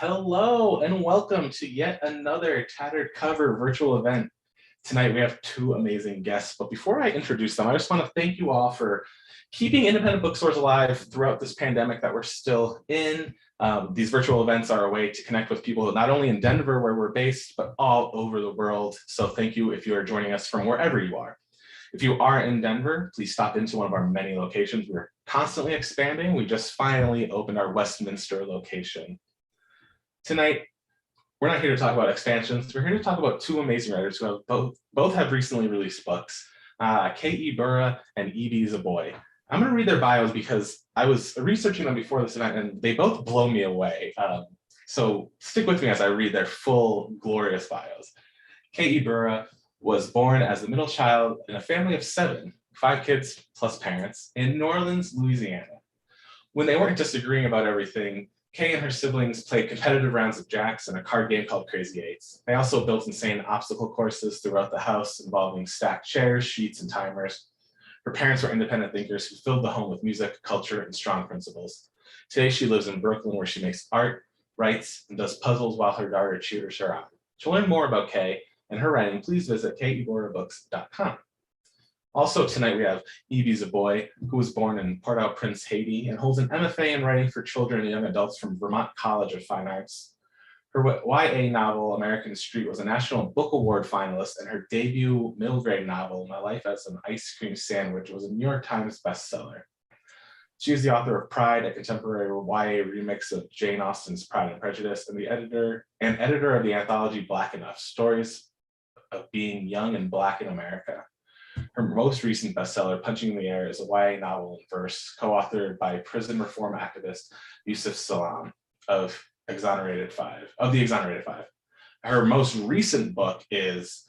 Hello and welcome to yet another Tattered Cover virtual event. Tonight we have two amazing guests, but before I introduce them, I just want to thank you all for keeping independent bookstores alive throughout this pandemic that we're still in. These virtual events are a way to connect with people not only in Denver where we're based, but all over the world. So thank you if you are joining us from wherever you are. If you are in Denver, please stop into one of our many locations. We're constantly expanding. We just finally opened our Westminster location. Tonight, we're not here to talk about expansions. We're here to talk about two amazing writers who have both have recently released books, Ibura and Zoboi. I'm going to read their bios because I was researching them before this event and they both blow me away. So stick with me as I read their full, glorious bios. Ibura was born as the middle child in a family of 7, 5 kids plus parents, in New Orleans, Louisiana. When they weren't disagreeing about everything, Kay and her siblings played competitive rounds of jacks in a card game called Crazy Eights. They also built insane obstacle courses throughout the house involving stacked chairs, sheets, and timers. Her parents were independent thinkers who filled the home with music, culture, and strong principles. Today, she lives in Brooklyn where she makes art, writes, and does puzzles while her daughter cheers her on. To learn more about Kay and her writing, please visit kayiborabooks.com. Also tonight we have Zoboi, who was born in Port-au-Prince, Haiti, and holds an MFA in writing for children and young adults from Vermont College of Fine Arts. Her YA novel, American Street, was a National Book Award finalist, and her debut middle grade novel, My Life as an Ice Cream Sandwich, was a New York Times bestseller. She is the author of Pride, a contemporary YA remix of Jane Austen's Pride and Prejudice, and editor of the anthology Black Enough, Stories of Being Young and Black in America. Her most recent bestseller, Punching in the Air, is a YA novel in verse, co-authored by prison reform activist Yusuf Salaam of the Exonerated Five. Her most recent book is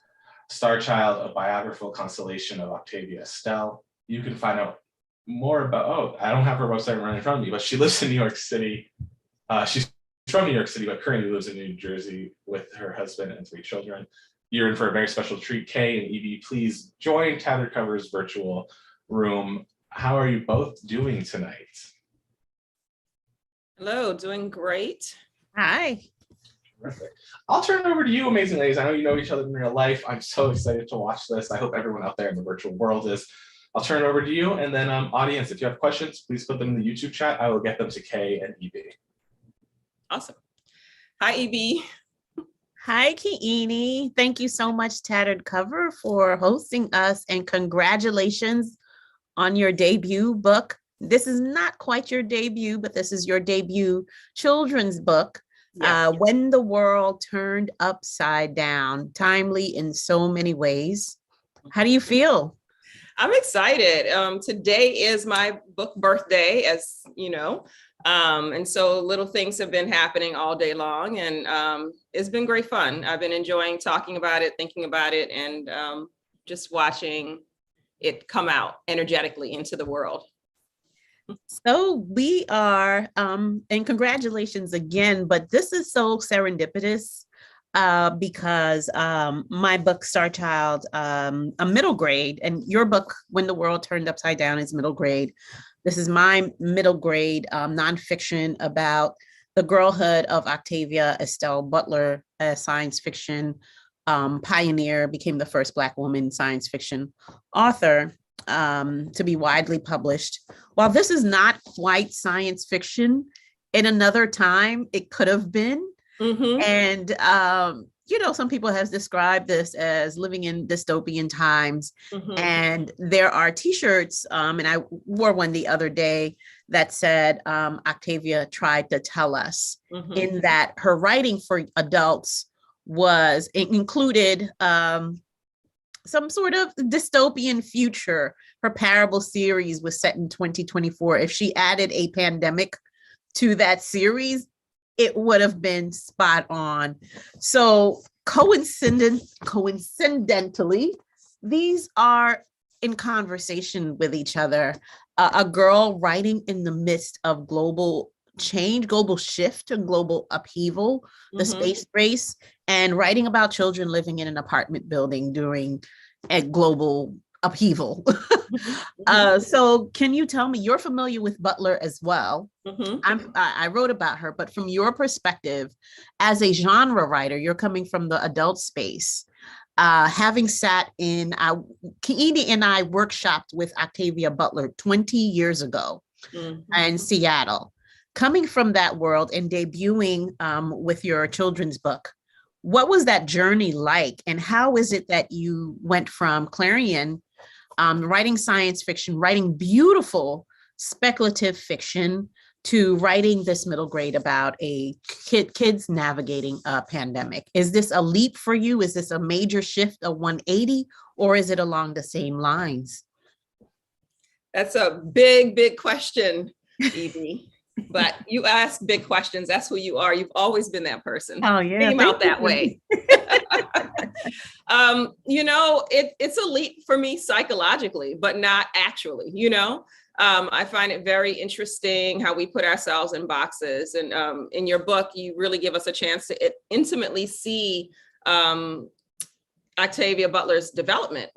Star Child, a biographical constellation of Octavia Estelle. You can find out more about, I don't have her website right in front of me, but she lives in New York City. She's from New York City, but currently lives in New Jersey with her husband and 3 children. You're in for a very special treat. Kay and Evie, please join Tattered Cover's virtual room. How are you both doing tonight? Hello, doing great. Hi. Terrific. I'll turn it over to you, amazing ladies. I know you know each other in real life. I'm so excited to watch this. I hope everyone out there in the virtual world is. I'll turn it over to you. And then audience, if you have questions, please put them in the YouTube chat. I will get them to Kay and Evie. Awesome. Hi, Evie. Hi, Kiini. Thank you so much, Tattered Cover, for hosting us, and congratulations on your debut book. This is not quite your debut, but this is your debut children's book, yes. When the World Turned Upside Down, timely in so many ways. How do you feel? I'm excited. Today is my book birthday, as you know. And so little things have been happening all day long, and it's been great fun. I've been enjoying talking about it, thinking about it, and just watching it come out energetically into the world. So we are, and congratulations again, but this is so serendipitous because my book, Star Child, a middle grade, and your book, When the World Turned Upside Down, is middle grade. This is my middle grade nonfiction about the girlhood of Octavia Estelle Butler, a science fiction pioneer, became the first Black woman science fiction author to be widely published. While this is not quite science fiction, in another time, it could have been. Mm-hmm. And some people have described this as living in dystopian times. Mm-hmm. And there are t-shirts, and I wore one the other day that said, Octavia tried to tell us, mm-hmm. in that her writing for adults included some sort of dystopian future. Her Parable series was set in 2024. If she added a pandemic to that series, it would have been spot on. So coincidentally, these are in conversation with each other. A girl writing in the midst of global change, global shift, and global upheaval, mm-hmm. the space race, and writing about children living in an apartment building during a global upheaval. Mhm. So can you tell me, you're familiar with Butler as well. Mhm. I wrote about her, but from your perspective as a genre writer, you're coming from the adult space. Having sat in, Kaini and I workshopped with Octavia Butler 20 years ago Mhm. in Seattle. Coming from that world and debuting with your children's book, what was that journey like? And how is it that you went from Clarion, writing science fiction, writing beautiful speculative fiction, to writing this middle grade about a kids navigating a pandemic? Is this a leap for you? Is this a major shift, a 180, or is it along the same lines? That's a big, big question, Evie. But you ask big questions. That's who you are. You've always been that person. Oh yeah, Came thank out that you. way. It's a leap for me psychologically, but not actually, I find it very interesting how we put ourselves in boxes. And in your book, you really give us a chance to intimately see Octavia Butler's development,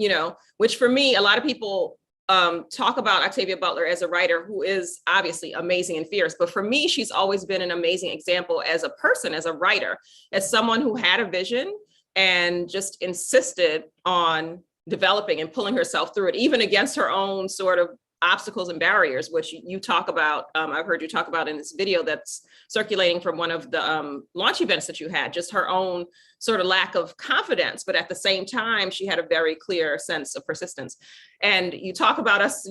which for me, a lot of people talk about Octavia Butler as a writer who is obviously amazing and fierce. But for me, she's always been an amazing example as a person, as a writer, as someone who had a vision and just insisted on developing and pulling herself through it, even against her own sort of obstacles and barriers, which you talk about. I've heard you talk about in this video that's circulating from one of the launch events that you had, just her own sort of lack of confidence. But at the same time, she had a very clear sense of persistence. And you talk about us,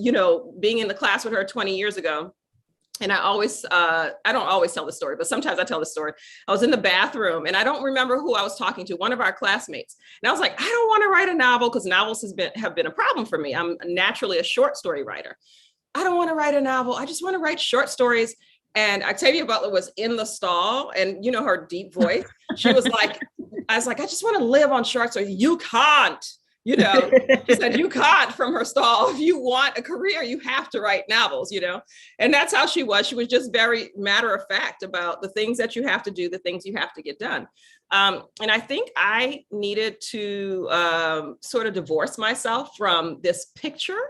being in the class with her 20 years ago. And I don't always tell the story, but sometimes I tell the story. I was in the bathroom and I don't remember who I was talking to, one of our classmates. And I was like, I don't want to write a novel because novels have been a problem for me. I'm naturally a short story writer. I don't want to write a novel. I just want to write short stories. And Octavia Butler was in the stall, and her deep voice, she was like, I was like, I just want to live on short stories. You can't. She said, you can't, from her stall. If you want a career, you have to write novels, and that's how she was. She was just very matter of fact about the things that you have to do, the things you have to get done. And I think I needed to sort of divorce myself from this picture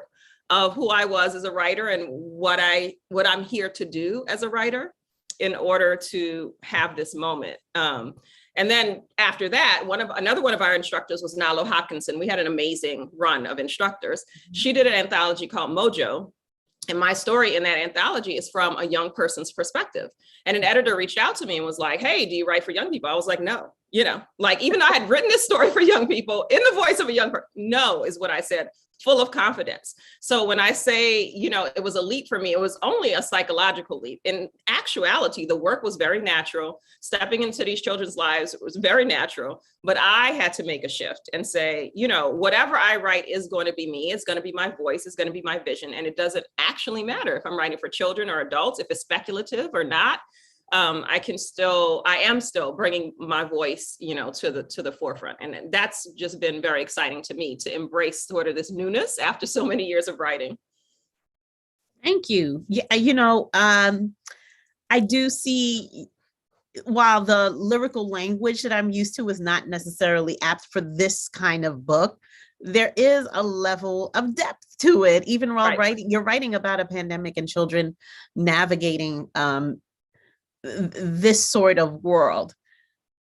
of who I was as a writer and what I'm here to do as a writer in order to have this moment. And then after that, another one of our instructors was Nalo Hopkinson. We had an amazing run of instructors. She did an anthology called Mojo. And my story in that anthology is from a young person's perspective. And an editor reached out to me and was like, hey, do you write for young people? I was like, no, even though I had written this story for young people in the voice of a young person, no, is what I said, full of confidence. So when I say, it was a leap for me, it was only a psychological leap. In actuality, the work was very natural. Stepping into these children's lives was very natural, but I had to make a shift and say, whatever I write is going to be me. It's going to be my voice. It's going to be my vision. And it doesn't actually matter if I'm writing for children or adults, if it's speculative or not. I am still bringing my voice, to the forefront. And that's just been very exciting to me, to embrace sort of this newness after so many years of writing. Thank you. Yeah, I do see, while the lyrical language that I'm used to is not necessarily apt for this kind of book, there is a level of depth to it, even while you're writing about a pandemic and children navigating this sort of world.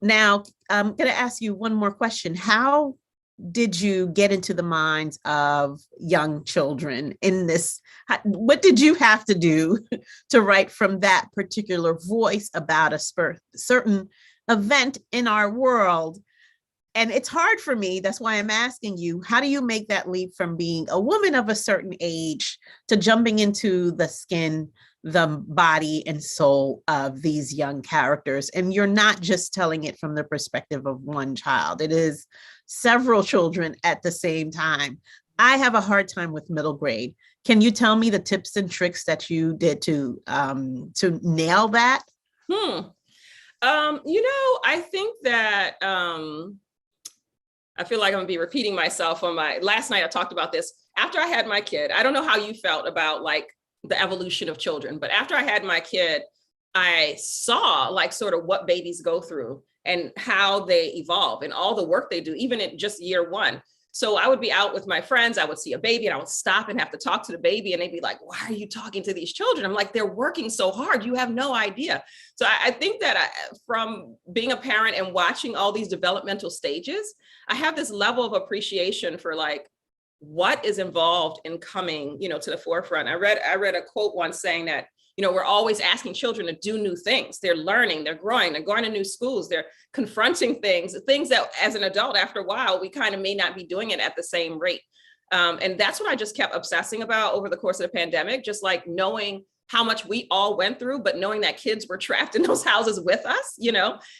Now, I'm going to ask you one more question. How did you get into the minds of young children in this? What did you have to do to write from that particular voice about a certain event in our world? And it's hard for me. That's why I'm asking you, how do you make that leap from being a woman of a certain age to jumping into the skin, the body and soul of these young characters? And you're not just telling it from the perspective of one child. It is several children at the same time. I have a hard time with middle grade. Can you tell me the tips and tricks that you did to nail that? I think that I feel like I'm gonna be repeating myself last night I talked about this. After I had my kid, I don't know how you felt about the evolution of children, but after I had my kid, I saw sort of what babies go through and how they evolve and all the work they do, even in just year one. So I would be out with my friends, I would see a baby and I would stop and have to talk to the baby. And they'd be like, why are you talking to these children? I'm like, they're working so hard. You have no idea. So I think that from being a parent and watching all these developmental stages, I have this level of appreciation for like, what is involved in coming, to the forefront. I read a quote once saying that, we're always asking children to do new things. They're learning, they're growing, they're going to new schools, they're confronting things that as an adult, after a while, we kind of may not be doing it at the same rate. And that's what I just kept obsessing about over the course of the pandemic, just like knowing how much we all went through, but knowing that kids were trapped in those houses with us,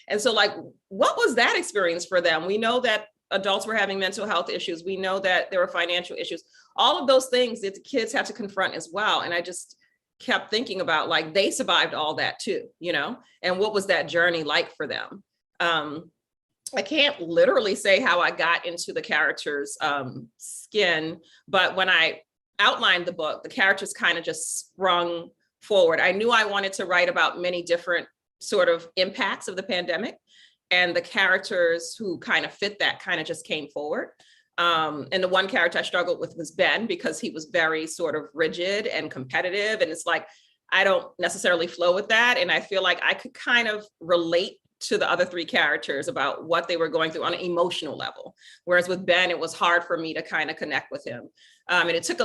And so like, what was that experience for them? We know that adults were having mental health issues. We know that there were financial issues, all of those things that the kids had to confront as well. And I just kept thinking about like, they survived all that too, and what was that journey like for them? I can't literally say how I got into the character's skin, but when I outlined the book, the characters kind of just sprung forward. I knew I wanted to write about many different sort of impacts of the pandemic, and the characters who kind of fit that kind of just came forward. And the one character I struggled with was Ben, because he was very sort of rigid and competitive. And it's like, I don't necessarily flow with that. And I feel like I could kind of relate to the other three characters about what they were going through on an emotional level. Whereas with Ben, it was hard for me to kind of connect with him. And it took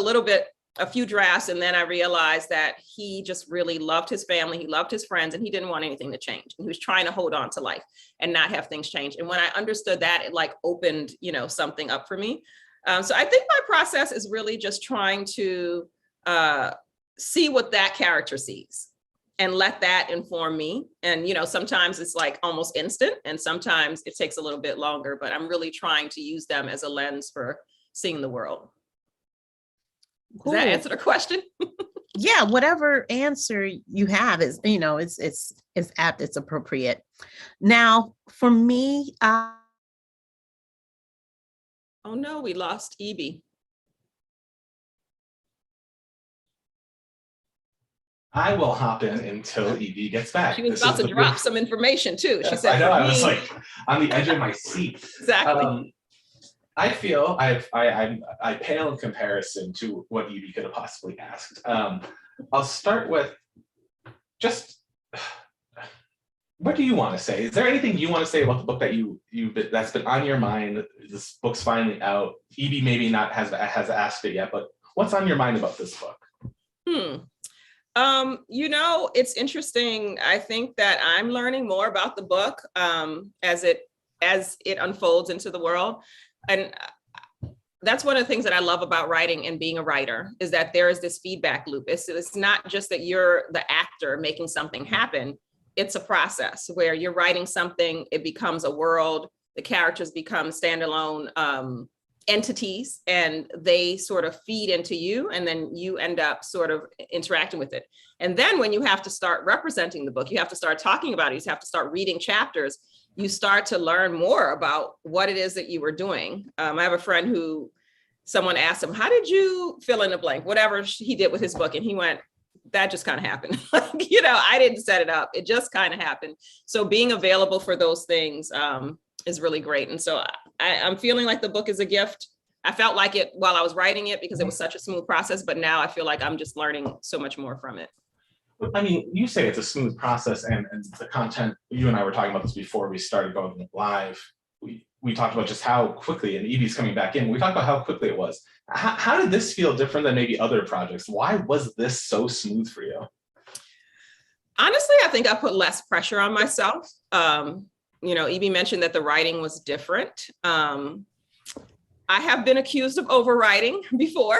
a few drafts, and then I realized that he just really loved his family, he loved his friends, and he didn't want anything to change. And he was trying to hold on to life and not have things change. And when I understood that, it like opened, something up for me. So I think my process is really just trying to see what that character sees and let that inform me. And, sometimes it's like almost instant, and sometimes it takes a little bit longer, but I'm really trying to use them as a lens for seeing the world. Does that answer the question? Yeah, whatever answer you have is, it's apt, it's appropriate. Now, for me, oh no, we lost Evie. I will hop in until Evie gets back. She was about to drop some information too. She said, I know, I was like on the edge of my seat. Exactly. I feel I pale in comparison to what Evie could have possibly asked. I'll start with just, what do you want to say? Is there anything you want to say about the book that that's been on your mind? This book's finally out. Evie maybe not has asked it yet, but what's on your mind about this book? It's interesting. I think that I'm learning more about the book as it unfolds into the world. And that's one of the things that I love about writing and being a writer, is that there is this feedback loop. It's not just that you're the actor making something happen. It's a process where you're writing something, it becomes a world, the characters become standalone entities, and they sort of feed into you, and then you end up sort of interacting with it. And then when you have to start representing the book, you have to start talking about it, you have to start reading chapters, you start to learn more about what it is that you were doing. I have a friend who, someone asked him, how did you fill in the blank, whatever he did with his book? And he went, that just kind of happened. I didn't set it up. It just kind of happened. So being available for those things is really great. And so I'm feeling like the book is a gift. I felt like it while I was writing it because it was such a smooth process, but now I feel like I'm just learning so much more from it. I mean, you say it's a smooth process, and the content, you and I were talking about this before we started going live. We talked about just how quickly, and Evie's coming back in, we talked about how quickly it was. How did this feel different than maybe other projects? Why was this so smooth for you? Honestly, I think I put less pressure on myself. Evie mentioned that the writing was different. I have been accused of overwriting before.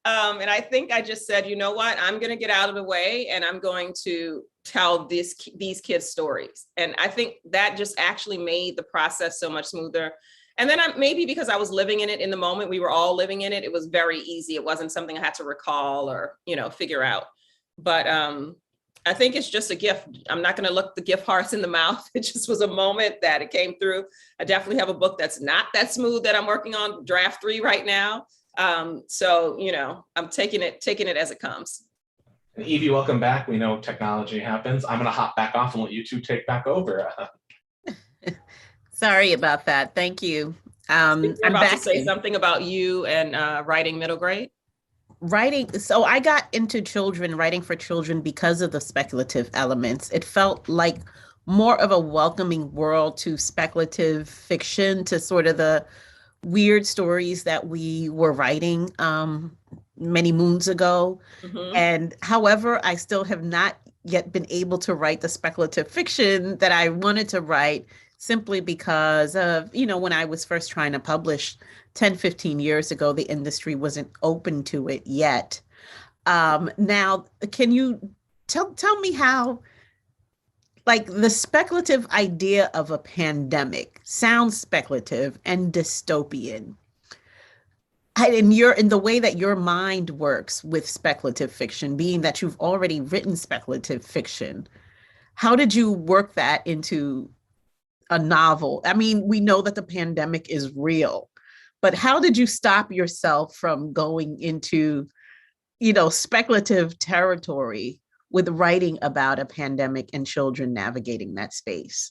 And I think I just said, you know what, I'm going to get out of the way and I'm going to tell these kids' stories. And I think that just actually made the process so much smoother. And then maybe because I was living in it in the moment, we were all living in it, it was very easy. It wasn't something I had to recall or, figure out. But I think it's just a gift. I'm not going to look the gift horse in the mouth. It just was a moment that it came through. I definitely have a book that's not that smooth that I'm working on, draft 3 right now. So, I'm taking it as it comes. And Evie, welcome back. We know technology happens. I'm going to hop back off and let you two take back over. Sorry about that. Thank you. You're I'm about to back say in something about you and writing middle grade? writing. So I got into writing for children because of the speculative elements. It felt like more of a welcoming world to speculative fiction, to sort of the weird stories that we were writing many moons ago. Mm-hmm. And however, I still have not yet been able to write the speculative fiction that I wanted to write, simply because of, when I was first trying to publish 10, 15 years ago, the industry wasn't open to it yet. Now, can you tell me how, like, the speculative idea of a pandemic sounds speculative and dystopian? In the way that your mind works with speculative fiction, being that you've already written speculative fiction, how did you work that into a novel? I mean, we know that the pandemic is real, but how did you stop yourself from going into, speculative territory with writing about a pandemic and children navigating that space?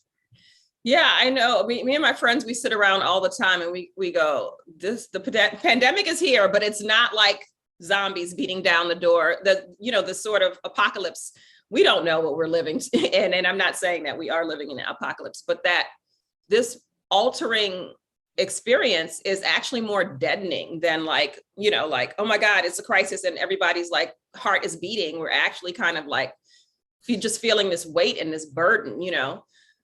Yeah, I know. Me and my friends, we sit around all the time and we go, the pandemic is here, but it's not like zombies beating down the door. The sort of apocalypse. We don't know what we're living in, and I'm not saying that we are living in an apocalypse, but that this altering experience is actually more deadening than like, oh my God, it's a crisis and everybody's like heart is beating. We're actually kind of like just feeling this weight and this burden.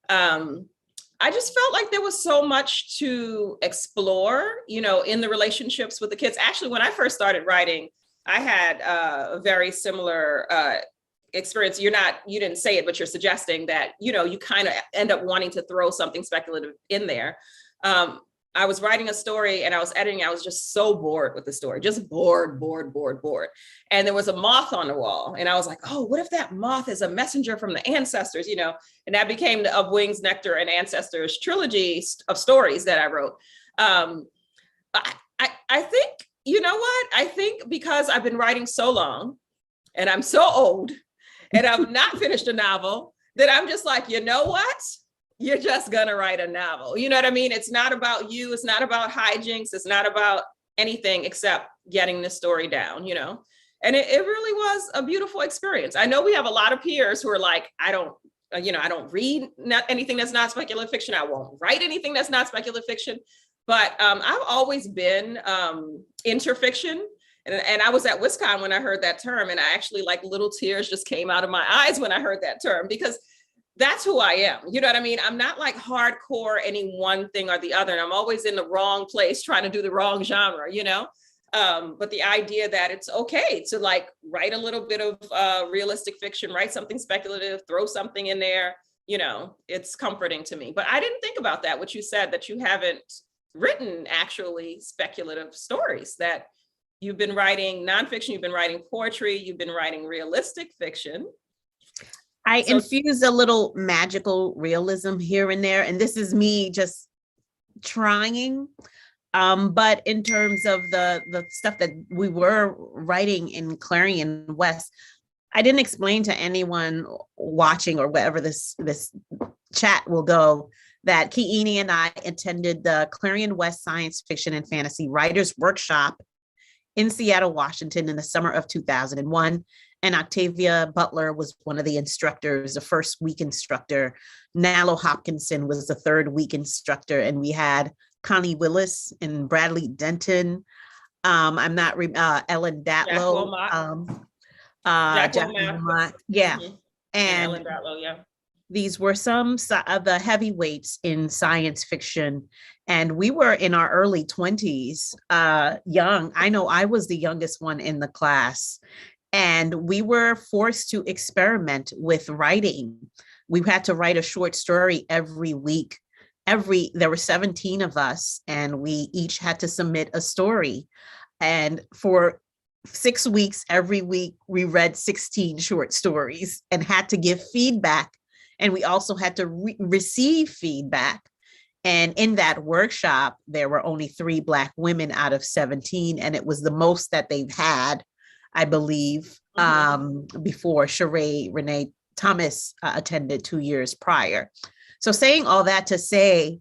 I just felt like there was so much to explore, in the relationships with the kids. Actually, when I first started writing, I had a very similar experience. You didn't say it, but you're suggesting that, you kind of end up wanting to throw something speculative in there. I was writing a story and I was editing. I was just so bored with the story, just bored. And there was a moth on the wall. And I was like, oh, what if that moth is a messenger from the ancestors, And that became the Of Wings, Nectar, and Ancestors trilogy of stories that I wrote. I think, you know what? I think because I've been writing so long and I'm so old and I've not finished a novel, that I'm just like, you know what? You're just gonna write a novel. You know what I mean? It's not about you. It's not about hijinks. It's not about anything except getting the story down, And it really was a beautiful experience. I know we have a lot of peers who are like, I don't read anything that's not speculative fiction. I won't write anything that's not speculative fiction. But I've always been interfiction. And I was at WisCon when I heard that term. And I actually, like, little tears just came out of my eyes when I heard that term, because that's who I am. You know what I mean? I'm not like hardcore any one thing or the other. And I'm always in the wrong place trying to do the wrong genre, But the idea that it's okay to like write a little bit of realistic fiction, write something speculative, throw something in there, it's comforting to me. But I didn't think about that, what you said, that you haven't written actually speculative stories, that you've been writing nonfiction, you've been writing poetry, you've been writing realistic fiction. I infuse a little magical realism here and there, and this is me just trying. But in terms of the stuff that we were writing in Clarion West, I didn't explain to anyone watching or wherever this chat will go that Kiini and I attended the Clarion West Science Fiction and Fantasy Writers Workshop in Seattle, Washington in the summer of 2001. And Octavia Butler was one of the instructors, the first week instructor. Nalo Hopkinson was the third week instructor. And we had Connie Willis and Bradley Denton. Ellen Datlow. Jacqueline Mott. Yeah. Mm-hmm. And Ellen Datlow, yeah. These were some of the heavyweights in science fiction. And we were in our early 20s, young. I know I was the youngest one in the class. And we were forced to experiment with writing. We had to write a short story every week. There were 17 of us, and we each had to submit a story. And for 6 weeks, every week, we read 16 short stories and had to give feedback. And we also had to receive feedback. And in that workshop, there were only 3 Black women out of 17. And it was the most that they've had, I believe, before Sheree Renee Thomas attended 2 years prior. So saying all that to say,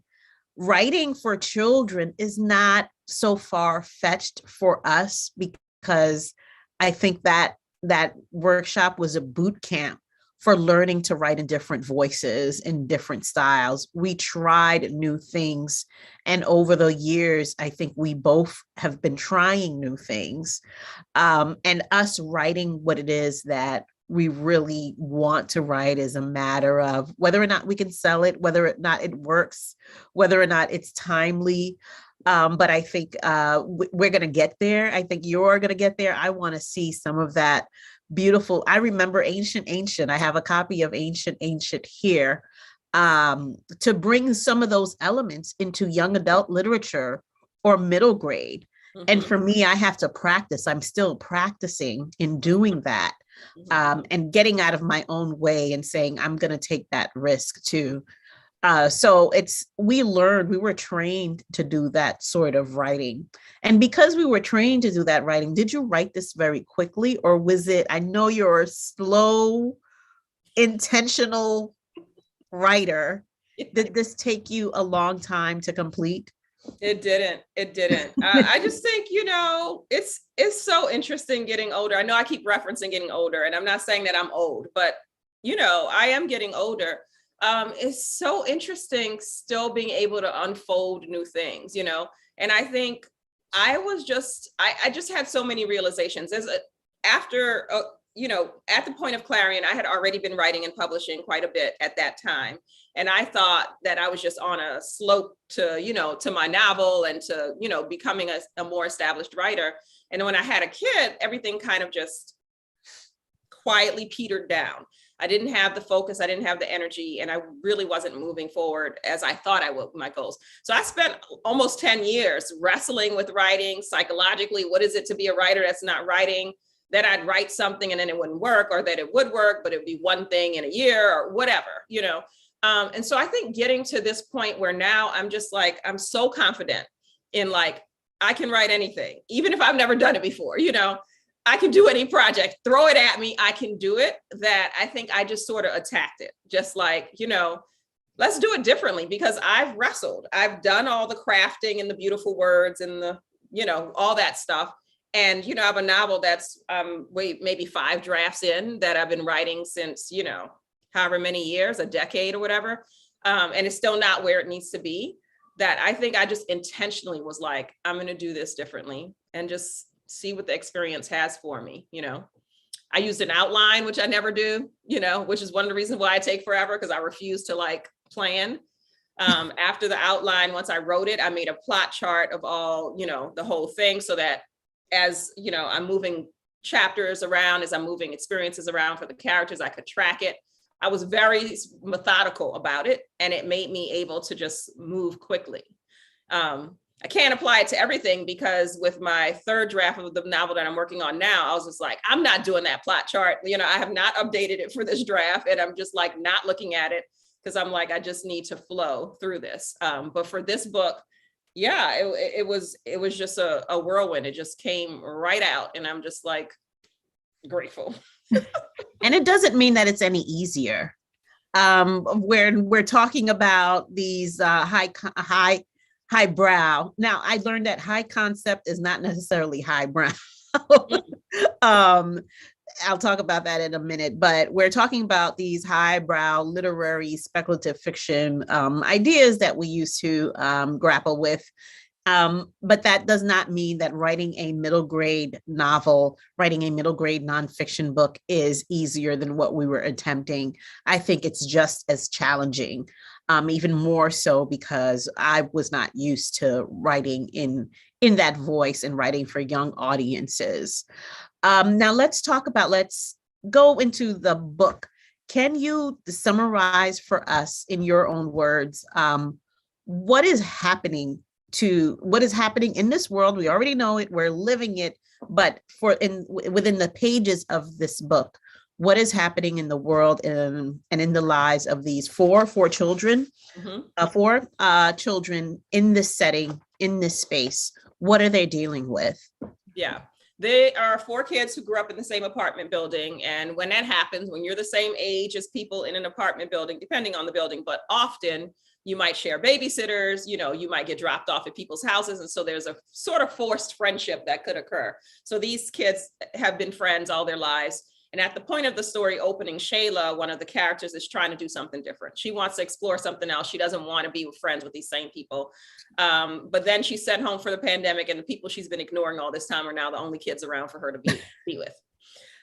writing for children is not so far-fetched for us, because I think that that workshop was a boot camp for learning to write in different voices, in different styles. We tried new things. And over the years, I think we both have been trying new things. And us writing what it is that we really want to write is a matter of whether or not we can sell it, whether or not it works, whether or not it's timely. But I think we're going to get there. I think you're going to get there. I want to see some of that beautiful. I remember Ancient. I have a copy of Ancient here, to bring some of those elements into young adult literature or middle grade. Mm-hmm. And for me, I have to practice. I'm still practicing in doing that, and getting out of my own way and saying, I'm going to take that risk too. So we were trained to do that sort of writing. And because we were trained to do that writing, did you write this very quickly, or was it, I know you're a slow, intentional writer. Did this take you a long time to complete? It didn't. I just think, it's so interesting getting older. I know I keep referencing getting older, and I'm not saying that I'm old, but I am getting older. It's so interesting still being able to unfold new things, and I think I just had so many realizations after at the point of Clarion, I had already been writing and publishing quite a bit at that time. And I thought that I was just on a slope to, to my novel and to, becoming a more established writer. And when I had a kid, everything kind of just quietly petered down. I didn't have the focus, I didn't have the energy, and I really wasn't moving forward as I thought I would with my goals. So I spent almost 10 years wrestling with writing psychologically. What is it to be a writer that's not writing? That I'd write something and then it wouldn't work, or that it would work, but it'd be one thing in a year or whatever, And so I think getting to this point where now I'm just like, I'm so confident in I can write anything, even if I've never done it before, I can do any project, throw it at me, I can do it, that I think I just sort of attacked it. Just let's do it differently, because I've wrestled. I've done all the crafting and the beautiful words and the, all that stuff. And, I have a novel that's maybe 5 drafts in that I've been writing since, however many years, a decade or whatever. And it's still not where it needs to be. That I think I just intentionally was like, I'm going to do this differently and just see what the experience has for me. I used an outline, which I never do, which is one of the reasons why I take forever, because I refuse to plan. After the outline, once I wrote it, I made a plot chart of all, the whole thing, so that as I'm moving chapters around, as I'm moving experiences around for the characters, I could track it. I was very methodical about it, and it made me able to just move quickly. I can't apply it to everything, because with my 3rd draft of the novel that I'm working on now, I was just like, I'm not doing that plot chart. I have not updated it for this draft, and I'm just not looking at it, because I'm like, I just need to flow through this. But for this book, yeah, it was just a whirlwind. It just came right out, and I'm just grateful. And it doesn't mean that it's any easier. We're talking about these highbrow. Now, I learned that high concept is not necessarily highbrow. I'll talk about that in a minute, but we're talking about these highbrow literary speculative fiction ideas that we used to grapple with. But that does not mean that writing a middle grade novel, writing a middle grade nonfiction book is easier than what we were attempting. I think it's just as challenging, even more so because I was not used to writing in that voice and writing for young audiences. Now let's go into the book. Can you summarize for us in your own words, what is happening in this world? We already know it, we're living it, but within the pages of this book, what is happening in the world and in the lives of these four children, four children in this setting, in this space? What are they dealing with? Yeah. They are 4 kids who grew up in the same apartment building. And when that happens, when you're the same age as people in an apartment building, depending on the building, but often you might share babysitters, you might get dropped off at people's houses. And so there's a sort of forced friendship that could occur. So these kids have been friends all their lives. And at the point of the story opening, Shayla, one of the characters, is trying to do something different. She wants to explore something else. She doesn't want to be friends with these same people. But then she's sent home for the pandemic, and the people she's been ignoring all this time are now the only kids around for her to be with.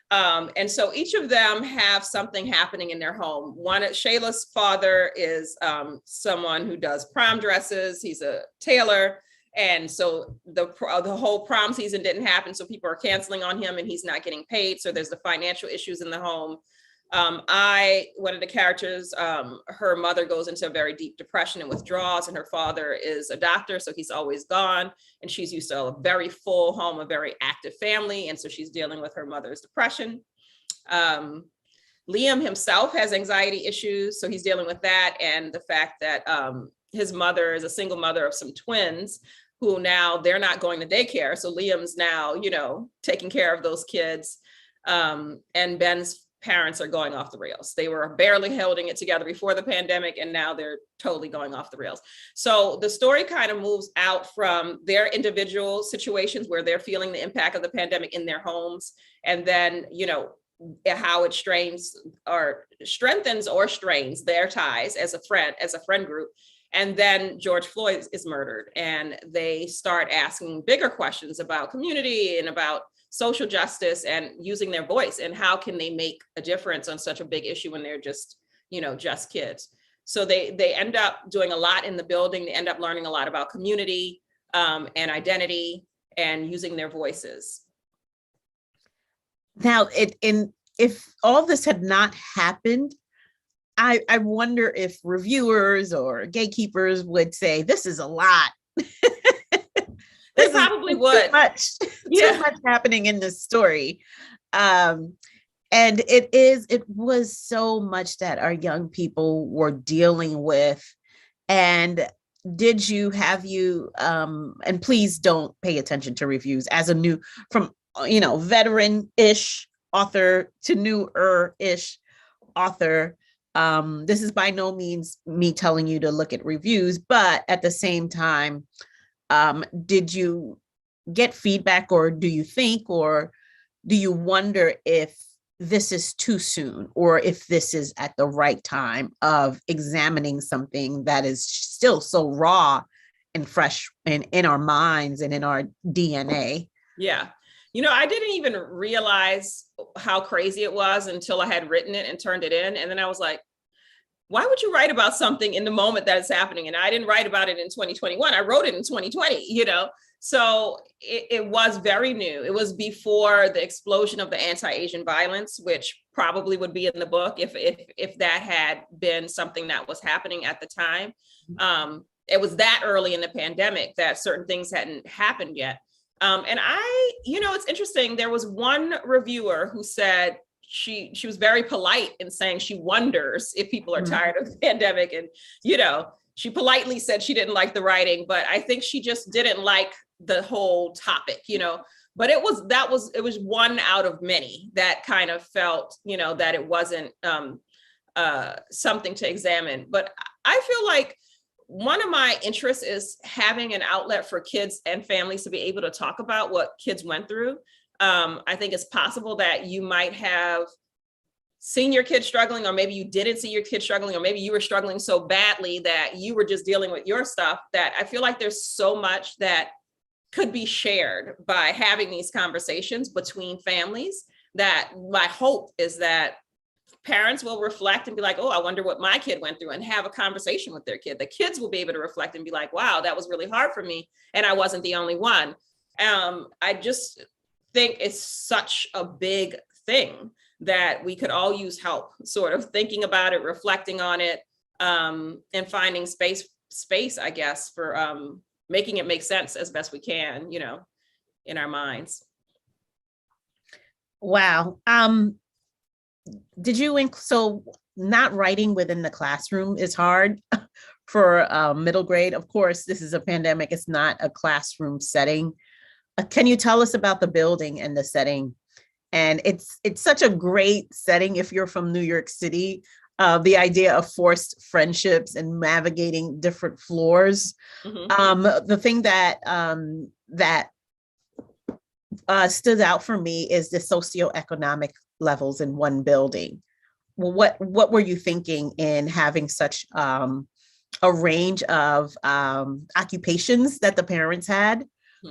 And so each of them have something happening in their home. Shayla's father is someone who does prom dresses. He's a tailor. And so the whole prom season didn't happen. So people are canceling on him and he's not getting paid. So there's the financial issues in the home. One of the characters, her mother goes into a very deep depression and withdrawals, and her father is a doctor. So he's always gone, and she's used to a very full home, a very active family. And so she's dealing with her mother's depression. Liam himself has anxiety issues. So he's dealing with that. And the fact that his mother is a single mother of some twins who now they're not going to daycare. So Liam's now, taking care of those kids. And Ben's parents are going off the rails. They were barely holding it together before the pandemic, and now they're totally going off the rails. So the story kind of moves out from their individual situations where they're feeling the impact of the pandemic in their homes. And then, how it strengthens or strains their ties as a friend group. And then George Floyd is murdered, and they start asking bigger questions about community and about social justice and using their voice, and how can they make a difference on such a big issue when they're just kids. So they end up doing a lot in the building. They end up learning a lot about community and identity and using their voices. Now, if all this had not happened, I wonder if reviewers or gatekeepers would say, this is a lot. They probably would. Too much happening in this story. And it was so much that our young people were dealing with. And have you, and please don't pay attention to reviews as veteran-ish author to newer-ish author. This is by no means me telling you to look at reviews, but at the same time, did you get feedback, or do you think, or do you wonder if this is too soon, or if this is at the right time of examining something that is still so raw and fresh in our minds and in our DNA? Yeah. I didn't even realize how crazy it was until I had written it and turned it in. And then I was like, why would you write about something in the moment that is happening? And I didn't write about it in 2021. I wrote it in 2020, So it was very new. It was before the explosion of the anti-Asian violence, which probably would be in the book if that had been something that was happening at the time. It was that early in the pandemic that certain things hadn't happened yet. And it's interesting. There was one reviewer who said she was very polite in saying she wonders if people are tired of the pandemic. And, she politely said she didn't like the writing, but I think she just didn't like the whole topic, but it was one out of many that kind of felt, that it wasn't something to examine. But I feel like one of my interests is having an outlet for kids and families to be able to talk about what kids went through. I think it's possible that you might have seen your kid struggling, or maybe you didn't see your kid struggling, or maybe you were struggling so badly that you were just dealing with your stuff. That I feel like there's so much that could be shared by having these conversations between families, that my hope is that parents will reflect and be like, oh, I wonder what my kid went through, and have a conversation with their kid. The kids will be able to reflect and be like, wow, that was really hard for me, and I wasn't the only one. I just think it's such a big thing that we could all use help sort of thinking about it, reflecting on it, and finding space, I guess, for making it make sense as best we can, in our minds. Wow. So not writing within the classroom is hard for middle grade. Of course, this is a pandemic. It's not a classroom setting. Can you tell us about the building and the setting? And it's such a great setting if you're from New York City. the idea of forced friendships and navigating different floors. The thing that stood out for me is the socioeconomic levels in one building. Well, what were you thinking in having such a range of occupations that the parents had?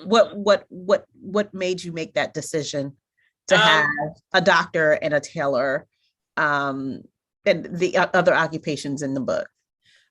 What made you make that decision to have a doctor and a tailor, and the other occupations in the book?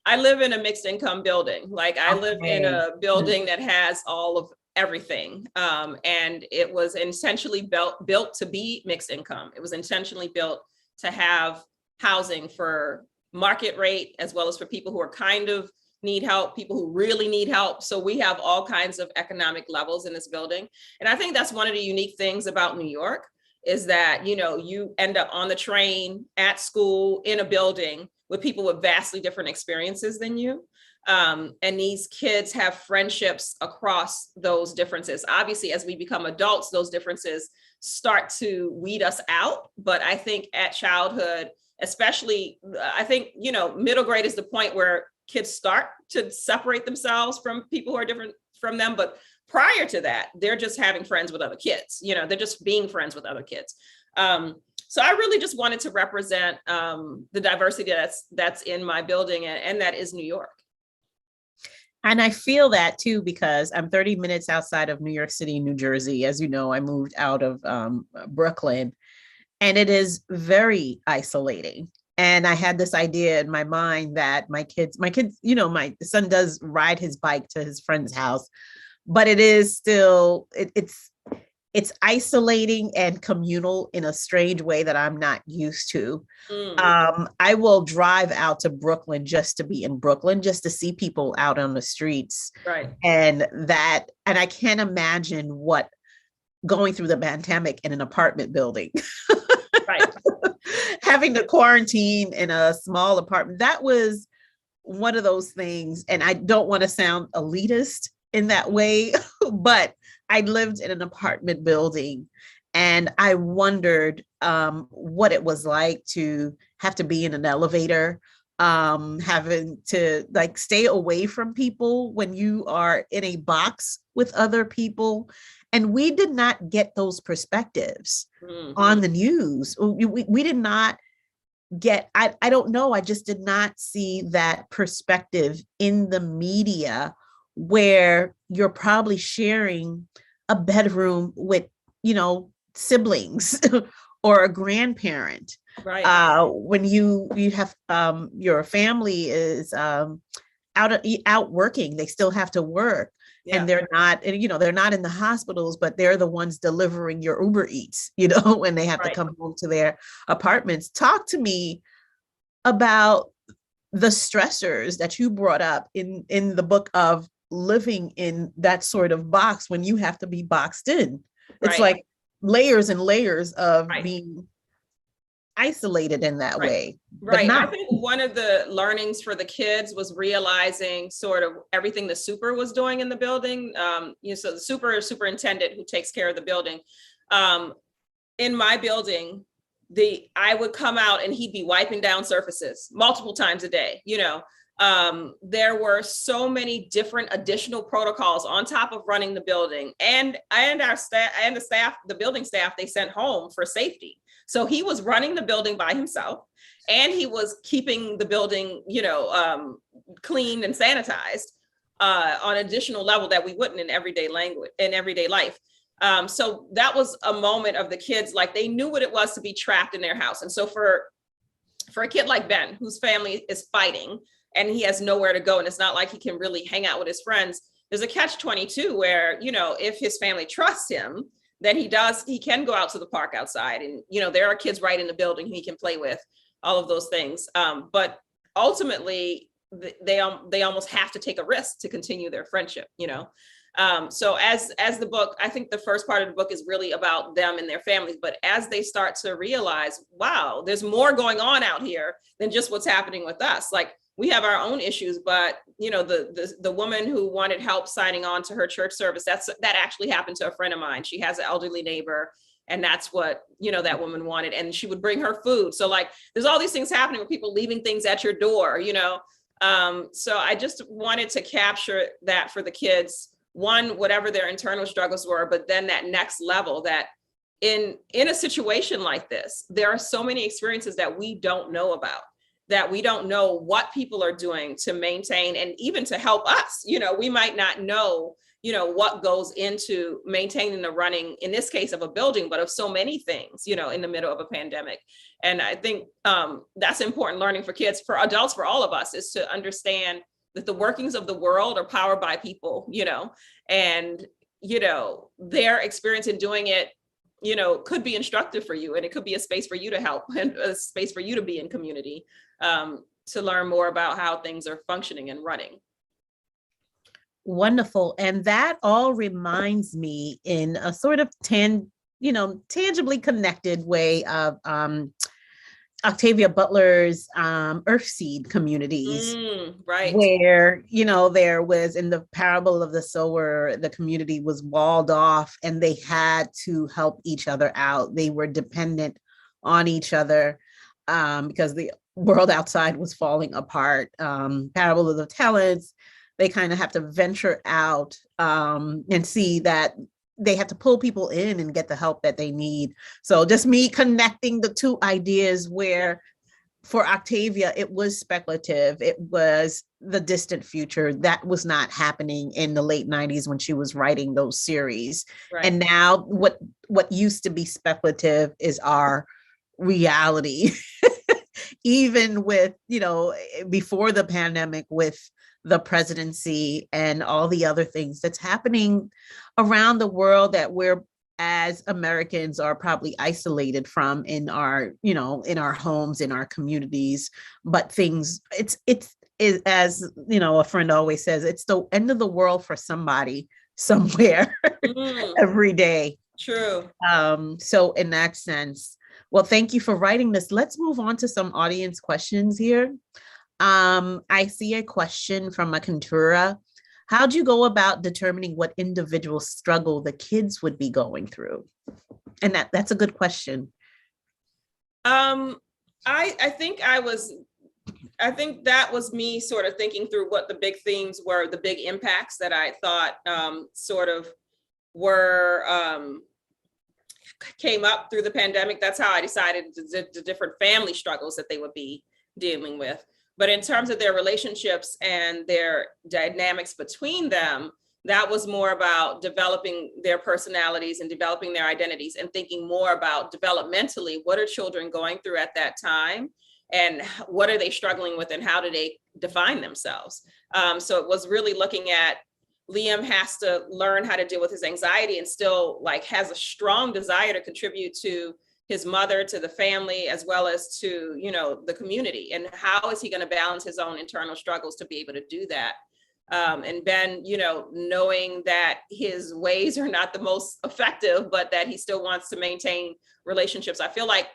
I live in a mixed income building. Like I live in a building that has all of everything. And it was intentionally built to be mixed income. It was intentionally built to have housing for market rate, as well as for people who are kind of need help, people who really need help. So we have all kinds of economic levels in this building. And I think that's one of the unique things about New York is that, you know, you end up on the train, at school, in a building with people with vastly different experiences than you. And these kids have friendships across those differences. Obviously, as we become adults, those differences start to weed us out. But I think at childhood, especially, I think, you know, middle grade is the point where kids start to separate themselves from people who are different from them. But prior to that, they're just having friends with other kids. You know, they're just being friends with other kids. So I really just wanted to represent the diversity that's in my building, and that is New York. And I feel that too, because I'm 30 minutes outside of New York City, New Jersey. As you know, I moved out of Brooklyn, and it is very isolating. And I had this idea in my mind that my kids, you know, my son does ride his bike to his friend's house, but it is still, it's isolating and communal in a strange way that I'm not used to. I will drive out to Brooklyn just to be in Brooklyn, just to see people out on the streets. Right. And I can't imagine what going through the pandemic in an apartment building. Right. Having to quarantine in a small apartment. That was one of those things. And I don't want to sound elitist in that way, but I lived in an apartment building, and I wondered what it was like to have to be in an elevator, having to like stay away from people when you are in a box with other people. And we did not get those perspectives on the news. We did not get, I don't know, I just did not see that perspective in the media, where you're probably sharing a bedroom with, you know, siblings or a grandparent. Right. When you have your family is out working, they still have to work. Yeah. And they're not, and, you know, they're not in the hospitals, but they're the ones delivering your Uber Eats, you know, when they have to come home to their apartments. Talk to me about the stressors that you brought up in the book of living in that sort of box when you have to be boxed in. It's like layers and layers of being isolated in that way. Right. I think one of the learnings for the kids was realizing sort of everything the super was doing in the building. You know, so the superintendent who takes care of the building. In my building, I would come out and he'd be wiping down surfaces multiple times a day, you know. There were so many different additional protocols on top of running the building, and our staff and the building staff they sent home for safety. So he was running the building by himself, and he was keeping the building, you know, clean and sanitized on an additional level that we wouldn't in everyday life. So that was a moment of the kids, like they knew what it was to be trapped in their house. And so for a kid like Ben, whose family is fighting, and he has nowhere to go, and it's not like he can really hang out with his friends, there's a catch-22 where, you know, if his family trusts him, then he can go out to the park outside, and, you know, there are kids right in the building he can play with, all of those things. But ultimately, they almost have to take a risk to continue their friendship, you know? So as the book, I think the first part of the book is really about them and their families, but as they start to realize, wow, there's more going on out here than just what's happening with us. Like, we have our own issues, but, you know, the woman who wanted help signing on to her church service, that actually happened to a friend of mine. She has an elderly neighbor, And that's what, that woman wanted. And she would bring her food. So like, there's all these things happening with people leaving things at your door, So I just wanted to capture that for the kids, one, whatever their internal struggles were, but then that next level that in a situation like this, there are so many experiences that we don't know about, that we don't know what people are doing to maintain and even to help us. We might not know, what goes into maintaining the running, in this case of a building, but of so many things, in the middle of a pandemic. And I think that's important learning for kids, for adults, for all of us, is to understand that the workings of the world are powered by people, and, their experience in doing it, could be instructive for you, and it could be a space for you to help and a space for you to be in community, to learn more about how things are functioning and running. Wonderful. And that all reminds me in a sort of tangibly connected way of Octavia Butler's Earthseed communities, right? Where, there was, in the parable of the sower, the community was walled off and they had to help each other out. They were dependent on each other because the world outside was falling apart. Parable of the talents, they kind of have to venture out and see that they have to pull people in and get the help that they need. So just me connecting the two ideas, where for Octavia, it was speculative. It was the distant future. That was not happening in the late 90s when she was writing those series. Right. And now what used to be speculative is our reality. Even with, before the pandemic, with the presidency and all the other things that's happening around the world that we're, as Americans, are probably isolated from in our, in our homes, in our communities. But things, it's as, a friend always says, it's the end of the world for somebody somewhere every day. True. So in that sense, well, thank you for writing this. Let's move on to some audience questions here. I see a question from a Akantura. How'd you go about determining what individual struggle the kids would be going through? And that's a good question. I think that was me sort of thinking through what the big themes were, the big impacts that I thought sort of were came up through the pandemic. That's how I decided the different family struggles that they would be dealing with. But in terms of their relationships and their dynamics between them, that was more about developing their personalities and developing their identities, and thinking more about developmentally, what are children going through at that time, and what are they struggling with, and how do they define themselves? So it was really looking at, Liam has to learn how to deal with his anxiety and still has a strong desire to contribute to his mother, to the family, as well as to, the community. And how is he going to balance his own internal struggles to be able to do that? And Ben, knowing that his ways are not the most effective, but that he still wants to maintain relationships. I feel like,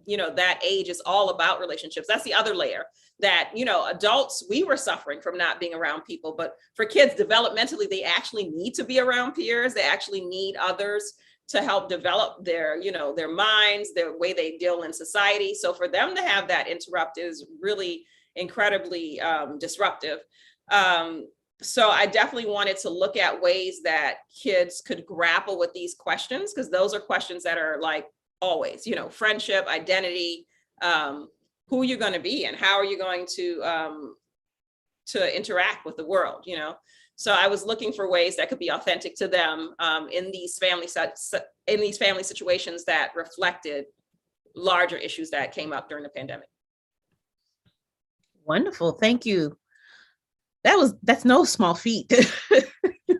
that age is all about relationships. That's the other layer, that, adults, we were suffering from not being around people, but for kids, developmentally, they actually need to be around peers. They actually need others to help develop their, their minds, their way they deal in society. So for them to have that interrupt is really incredibly disruptive. So I definitely wanted to look at ways that kids could grapple with these questions, because those are questions that are always, friendship, identity, who you're going to be, and how are you going to interact with the world, So I was looking for ways that could be authentic to them in these family situations that reflected larger issues that came up during the pandemic. Wonderful, thank you. That's no small feat.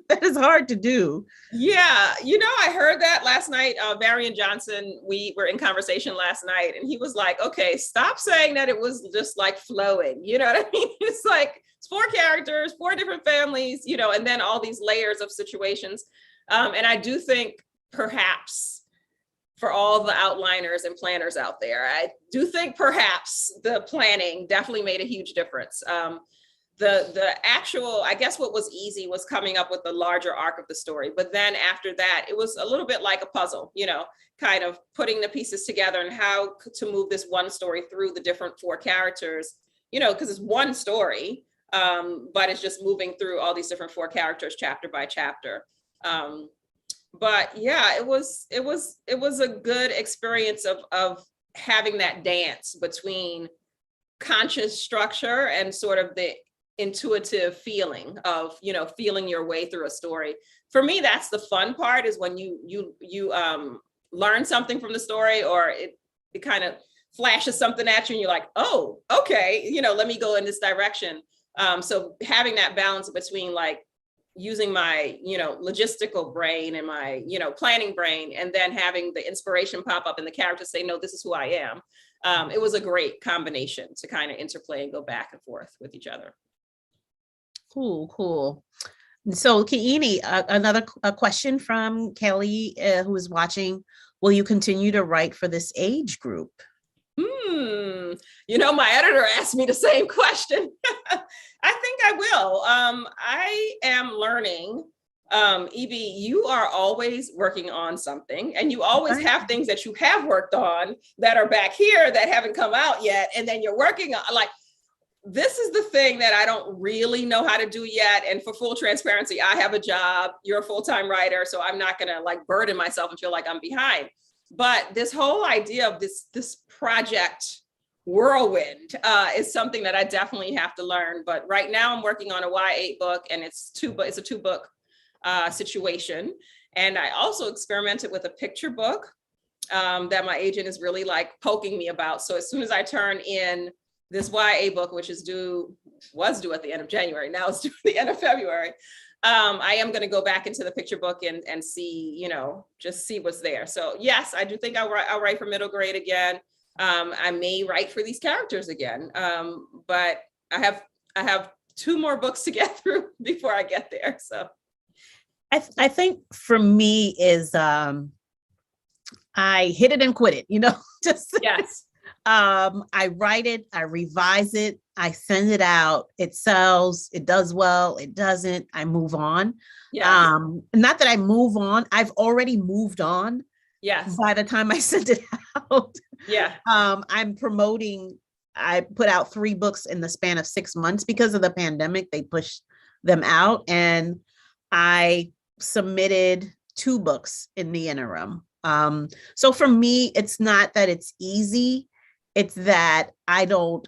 That is hard to do. Yeah, I heard that last night. Varian Johnson, we were in conversation last night, and he was like, okay, stop saying that it was just flowing. You know what I mean? It's it's 4 characters, 4 different families, and then all these layers of situations. And I do think perhaps for all the outliners and planners out there, I do think perhaps the planning definitely made a huge difference. the actual, I guess what was easy was coming up with the larger arc of the story. But then after that, it was a little bit like a puzzle, kind of putting the pieces together and how to move this one story through the different four characters, because it's one story, but it's just moving through all these different four characters chapter by chapter. But yeah, it was a good experience of having that dance between conscious structure and sort of the intuitive feeling of feeling your way through a story. For me, that's the fun part, is when you learn something from the story, or it kind of flashes something at you and you're like, oh, okay, let me go in this direction. So having that balance between like using my logistical brain and my planning brain, and then having the inspiration pop up and the characters say, no, this is who I am. It was a great combination to kind of interplay and go back and forth with each other. Cool. So Kiini, another question from Kelly, who is watching. Will you continue to write for this age group? My editor asked me the same question. I think I will. I am learning. Ibi, you are always working on something, and you always have things that you have worked on that are back here that haven't come out yet. And then you're working on, like, this is the thing that I don't really know how to do yet. And for full transparency, I have a job, you're a full-time writer, so I'm not gonna like burden myself and feel like I'm behind. But this whole idea of this project whirlwind is something that I definitely have to learn. But right now I'm working on a Y8 book, and it's a two book situation. And I also experimented with a picture book that my agent is really like poking me about. So as soon as I turn in this YA book, which was due at the end of January, now it's due at the end of February, I am going to go back into the picture book and see, just see what's there. So yes, I do think I'll write for middle grade again. I may write for these characters again, but I have two more books to get through before I get there. So I think for me is I hit it and quit it, just yes. I write it, I revise it, I send it out, it sells, it does well, it doesn't, I move on. Yes. Not that I move on, I've already moved on. Yes. By the time I send it out. Yeah. I'm promoting, I put out 3 books in the span of 6 months because of the pandemic. They pushed them out, and I submitted 2 books in the interim. So for me, it's not that it's easy. It's that I don't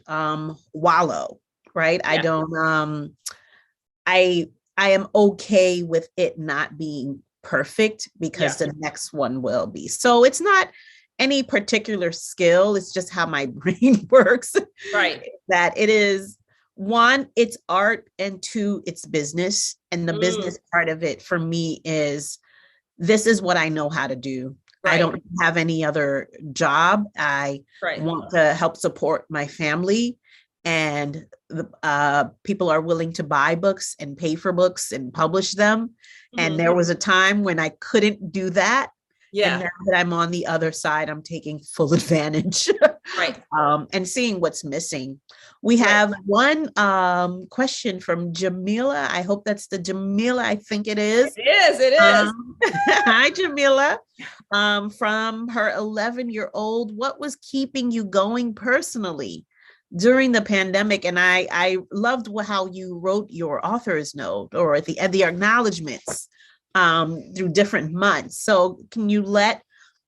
wallow, right? Yeah. I don't, I am okay with it not being perfect because the next one will be. So it's not any particular skill. It's just how my brain works. Right. That it is, 1, it's art, and 2, it's business. And the business part of it for me is, this is what I know how to do. Right. I don't have any other job. I want to help support my family, and the people are willing to buy books and pay for books and publish them. And there was a time when I couldn't do that. Yeah. And now that I'm on the other side, I'm taking full advantage. Right. And seeing what's missing. We have one question from Jamila. I hope that's the Jamila I think it is. It is. Hi, Jamila. From her 11-year-old, what was keeping you going personally during the pandemic? And I loved how you wrote your author's note, or the acknowledgements through different months. So can you let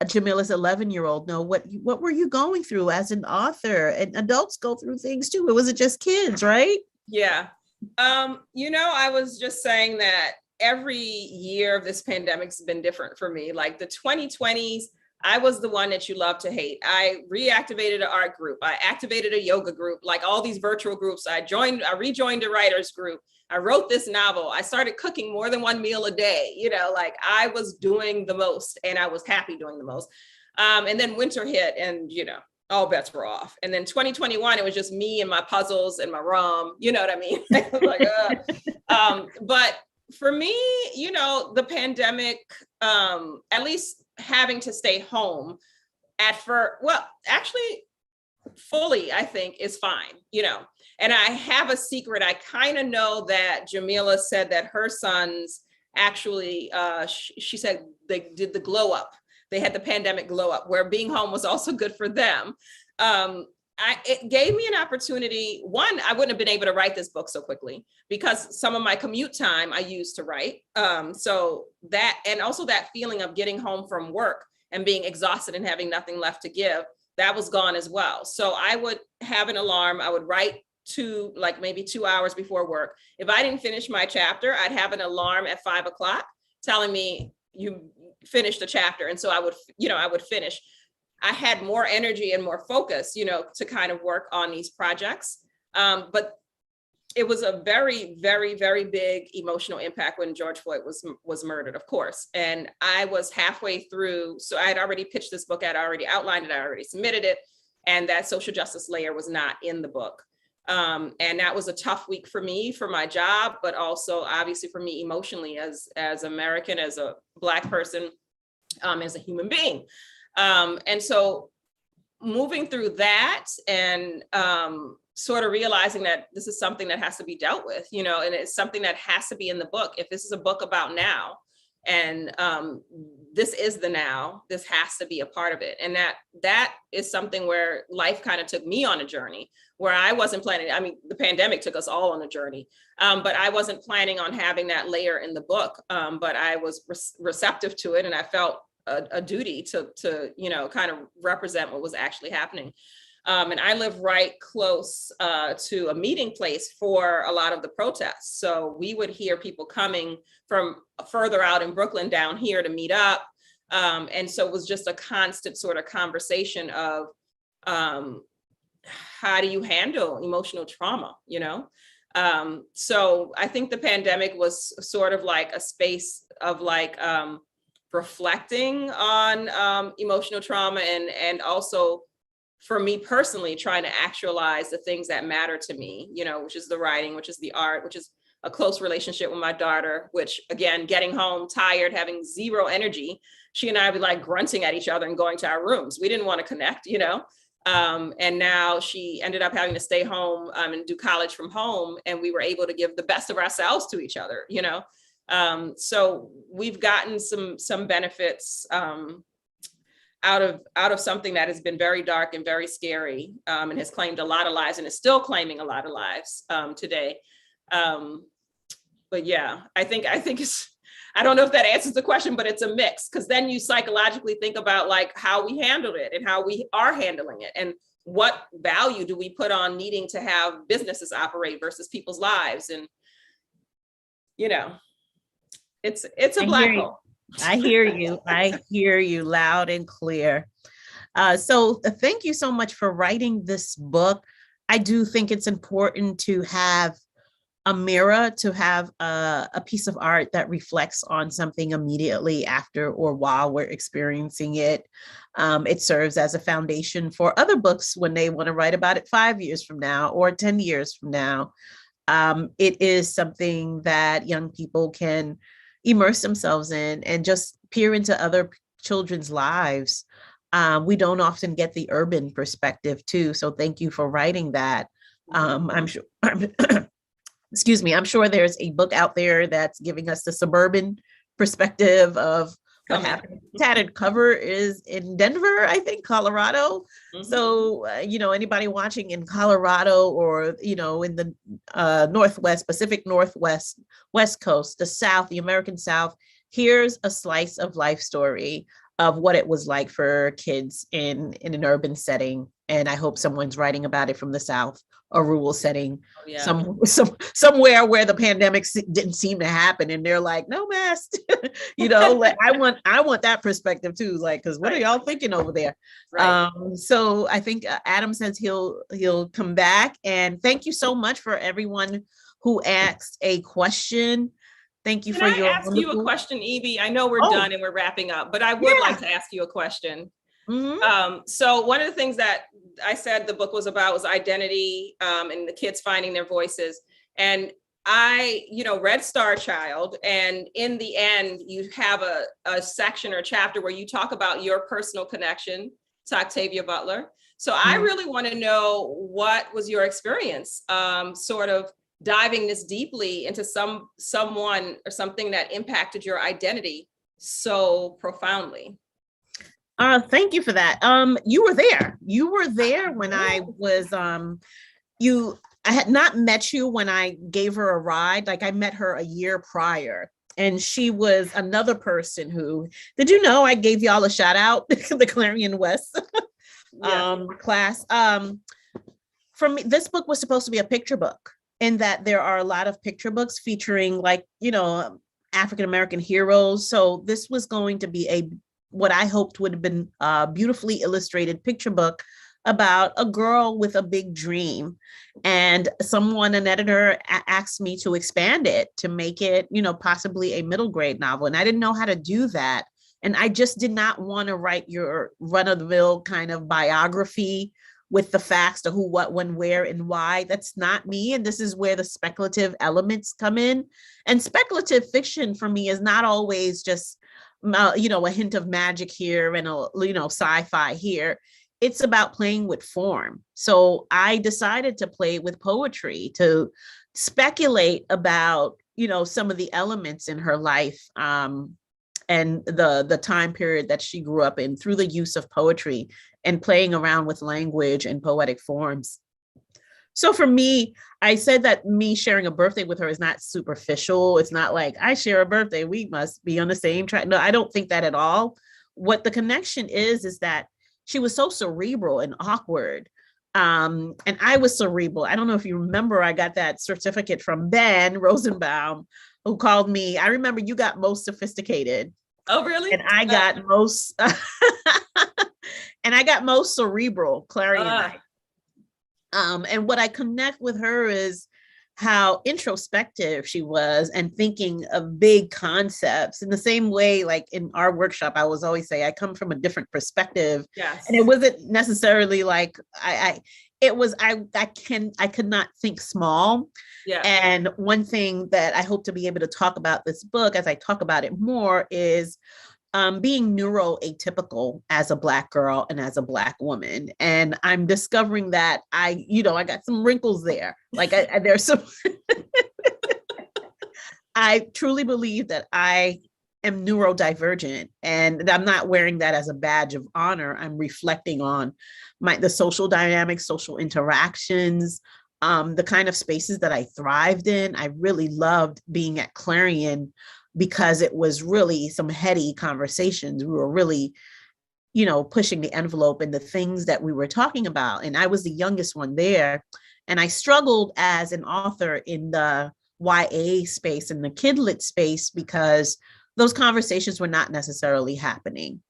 Jamila's 11-year-old know what were you going through as an author? And adults go through things too. It wasn't just kids, right? Yeah. I was just saying that every year of this pandemic's been different for me. Like the 2020s, I was the one that you love to hate. I reactivated an art group. I activated a yoga group, like all these virtual groups. I rejoined a writer's group. I wrote this novel. I started cooking more than 1 meal a day. Like I was doing the most, and I was happy doing the most. And then winter hit, and all bets were off. And then 2021, it was just me and my puzzles and my rum. You know what I mean? I was like, but for me, the pandemic, at least having to stay home fully, I think, is fine, And I have a secret. I kind of know that Jamila said that her sons actually, she said they did the glow up. They had the pandemic glow up, where being home was also good for them. It gave me an opportunity. One, I wouldn't have been able to write this book so quickly because some of my commute time I used to write. So that, and also that feeling of getting home from work and being exhausted and having nothing left to give, that was gone as well. So I would have an alarm. I would write maybe 2 hours before work. If I didn't finish my chapter, I'd have an alarm at 5 o'clock telling me you finished the chapter. And so I would finish. I had more energy and more focus, to kind of work on these projects. But it was a very, very, very big emotional impact when George Floyd was murdered, of course. And I was halfway through. So I had already pitched this book. I'd already outlined it. I already submitted it. And that social justice layer was not in the book. And that was a tough week for me, for my job, but also obviously for me emotionally as American, as a Black person, as a human being. And so moving through that and sort of realizing that this is something that has to be dealt with, and it's something that has to be in the book. If this is a book about now, and this is the now, this has to be a part of it. And that is something where life kind of took me on a journey where I wasn't planning. I mean, the pandemic took us all on a journey, but I wasn't planning on having that layer in the book. But I was receptive to it, and I felt a duty to kind of represent what was actually happening. And I live right close to a meeting place for a lot of the protests. So we would hear people coming from further out in Brooklyn down here to meet up. And so it was just a constant sort of conversation of how do you handle emotional trauma, So I think the pandemic was sort of like a space of reflecting on emotional trauma and also for me personally trying to actualize the things that matter to me, which is the writing, which is the art, which is a close relationship with my daughter, which again, getting home tired, having zero energy, she and I would like grunting at each other and going to our rooms. We didn't want to connect, and now she ended up having to stay home and do college from home. And we were able to give the best of ourselves to each other, So we've gotten some benefits out of something that has been very dark and very scary, and has claimed a lot of lives and is still claiming a lot of lives today. But yeah, I think it's, I don't know if that answers the question, but it's a mix, because then you psychologically think about like how we handled it and how we are handling it, and what value do we put on needing to have businesses operate versus people's lives, and it's a black hole. I hear you. I hear you loud and clear. So thank you so much for writing this book. I do think it's important to have a mirror, to have a piece of art that reflects on something immediately after or while we're experiencing it. It serves as a foundation for other books when they want to write about it 5 years from now or 10 years from now. It is something that young people can immerse themselves in and just peer into other children's lives. We don't often get the urban perspective too. So thank you for writing that. I'm sure, excuse me, I'm sure there's a book out there that's giving us the suburban perspective of what happened. Tattered Cover is in Denver, I think, Colorado. Mm-hmm. So, anybody watching in Colorado or, in the Northwest, Pacific Northwest, West Coast, the South, the American South, here's a slice of life story of what it was like for kids in an urban setting. And I hope someone's writing about it from the South, a rural setting, somewhere where the pandemic didn't seem to happen. And they're like, no mask, I want that perspective too. Like, cause what are y'all thinking over there? Right. So I think Adam says he'll come back, and thank you so much for everyone who asked a question. Thank you. Can I ask you a question, Evie? I know we're done and we're wrapping up, but I would like to ask you a question. Mm-hmm. So one of the things that I said the book was about was identity, and the kids finding their voices. And I, read Star Child, and in the end, you have a section or chapter where you talk about your personal connection to Octavia Butler. So I really want to know, what was your experience sort of diving this deeply into someone or something that impacted your identity so profoundly? Thank you for that. You were there. You were there when I was I had not met you when I gave her a ride. Like, I met her a year prior. And she was another person who, did you know I gave y'all a shout out, the Clarion West class. For me, this book was supposed to be a picture book, in that there are a lot of picture books featuring, like, African-American heroes. So this was going to be what I hoped would have been a beautifully illustrated picture book about a girl with a big dream. And an editor asked me to expand it, to make it, possibly a middle grade novel. And I didn't know how to do that. And I just did not want to write your run-of-the-mill kind of biography with the facts to who, what, when, where, and why. That's not me. And this is where the speculative elements come in. And speculative fiction for me is not always just, a hint of magic here and sci-fi here. It's about playing with form. So I decided to play with poetry, to speculate about, some of the elements in her life, and the time period that she grew up in, through the use of poetry and playing around with language and poetic forms. So for me, I said that me sharing a birthday with her is not superficial. It's not like, I share a birthday, we must be on the same track. No, I don't think that at all. What the connection is that she was so cerebral and awkward. And I was cerebral. I don't know if you remember, I got that certificate from Ben Rosenbaum, who called me. I remember you got most sophisticated. Oh, really? And I got most, and I got most cerebral, Clarion. And what I connect with her is how introspective she was and thinking of big concepts in the same way. Like in our workshop, I was always say I come from a different perspective. Yes. And it wasn't necessarily like I could not think small. Yeah. And one thing that I hope to be able to talk about this book, as I talk about it more, is being neuroatypical as a Black girl and as a Black woman. And I'm discovering that I got some wrinkles there. Like there's some, I truly believe that I am neurodivergent, and I'm not wearing that as a badge of honor. I'm reflecting on the social dynamics, social interactions, the kind of spaces that I thrived in. I really loved being at Clarion because it was really some heady conversations. We were really, pushing the envelope in the things that we were talking about. And I was the youngest one there. And I struggled as an author in the YA space and the kidlit space because those conversations were not necessarily happening.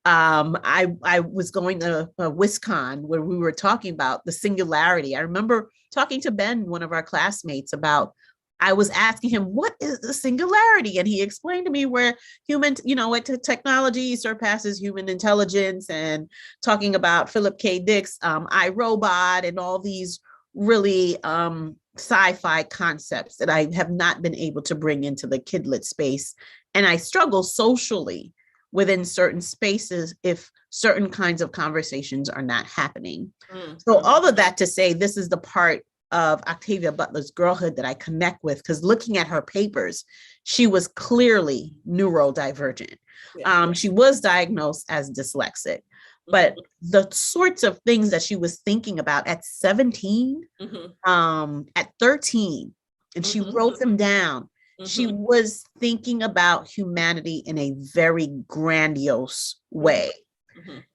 I was going to WisCon where we were talking about the singularity. I remember talking to Ben, one of our classmates, about, I was asking him, what is the singularity? And he explained to me where technology surpasses human intelligence, and talking about Philip K. Dick's I, Robot, and all these really sci-fi concepts that I have not been able to bring into the kidlit space. And I struggle socially within certain spaces if certain kinds of conversations are not happening. Mm-hmm. So all of that to say, this is the part of Octavia Butler's girlhood that I connect with, because looking at her papers, she was clearly neurodivergent. Yeah. She was diagnosed as dyslexic, but the sorts of things that she was thinking about at 17, at 13, and she wrote them down. She was thinking about humanity in a very grandiose way.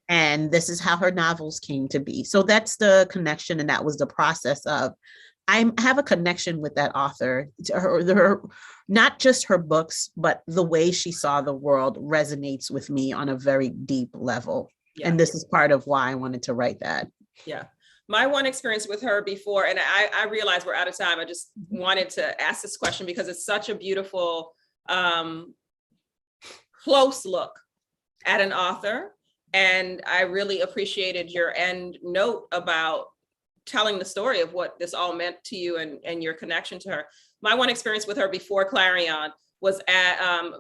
And this is how her novels came to be. So that's the connection. And that was the process of, I have a connection with that author. Her, not just her books, but the way she saw the world resonates with me on a very deep level. Yeah. And this is part of why I wanted to write that. Yeah. My one experience with her before, and I realize we're out of time. I just wanted to ask this question because it's such a beautiful, close look at an author. And I really appreciated your end note about telling the story of what this all meant to you and your connection to her. My one experience with her before Clarion was at,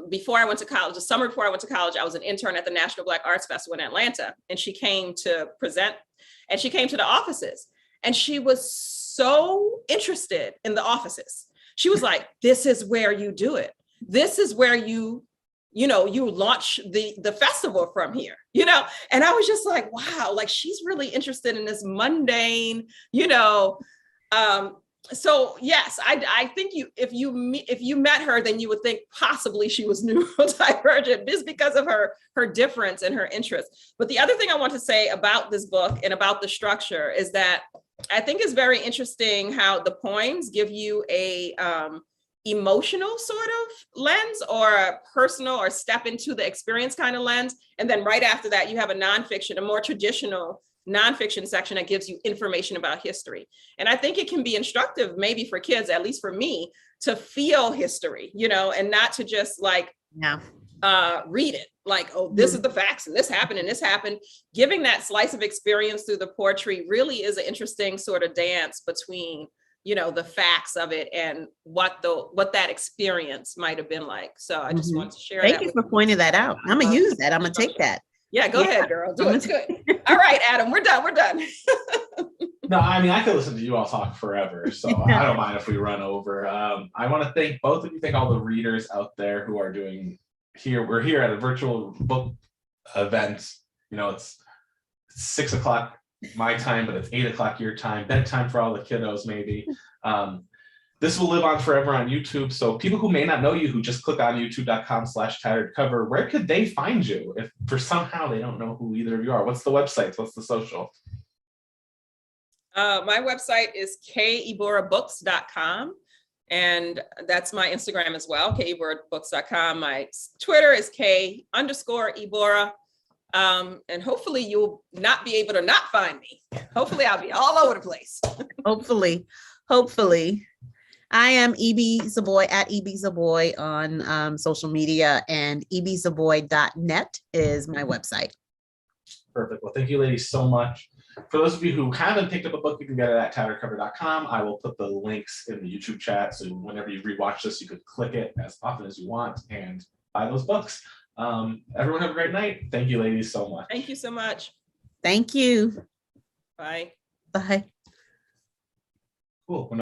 before I went to college, the summer before I went to college, I was an intern at the National Black Arts Festival in Atlanta. And she came to present, and she came to the offices, and she was so interested in the offices. She was like, this is where you do it. This is where you launch the festival from here, and I was just like, wow, like she's really interested in this mundane, so yes, I think if you met her, then you would think possibly she was neurodivergent just because of her difference and her interest. But the other thing I want to say about this book and about the structure is that I think it's very interesting how the poems give you a emotional sort of lens, or a personal or step into the experience kind of lens. And then right after that, you have a more traditional nonfiction section that gives you information about history. And I think it can be instructive, maybe for kids, at least for me, to feel history, and not to just like read it like, oh, this is the facts and this happened. Giving that slice of experience through the poetry really is an interesting sort of dance between the facts of it and what that experience might have been like. So I just wanted to share that. Thank you for pointing that out. I'm gonna use that. I'm gonna take that. Yeah, go ahead, girl. Do it. Good. All right, Adam, we're done. No, I mean, I could listen to you all talk forever, so I don't mind if we run over. I want to thank both of you, thank all the readers out there who are doing here. We're here at a virtual book event. It's 6 o'clock my time, but it's 8 o'clock your time, bedtime for all the kiddos, maybe. This will live on forever on YouTube. So people who may not know you, who just click on youtube.com/tatteredcover, where could they find you if for somehow they don't know who either of you are? What's the website? What's the social? My website is kiburabooks.com. And that's my Instagram as well, kiburabooks.com. My Twitter is K_Ibura. And hopefully you'll not be able to not find me. Hopefully I'll be all over the place. Hopefully. I am EB Zoboi at EB Zoboi on social media, and ebzoboi.net is my website. Perfect. Well, thank you, ladies, so much. For those of you who haven't picked up a book, you can get it at tatteredcover.com. I will put the links in the YouTube chat, so whenever you rewatch this, you could click it as often as you want and buy those books. Everyone have a great night. Thank you, ladies, so much. Thank you so much. Thank you. Bye. Bye. Cool.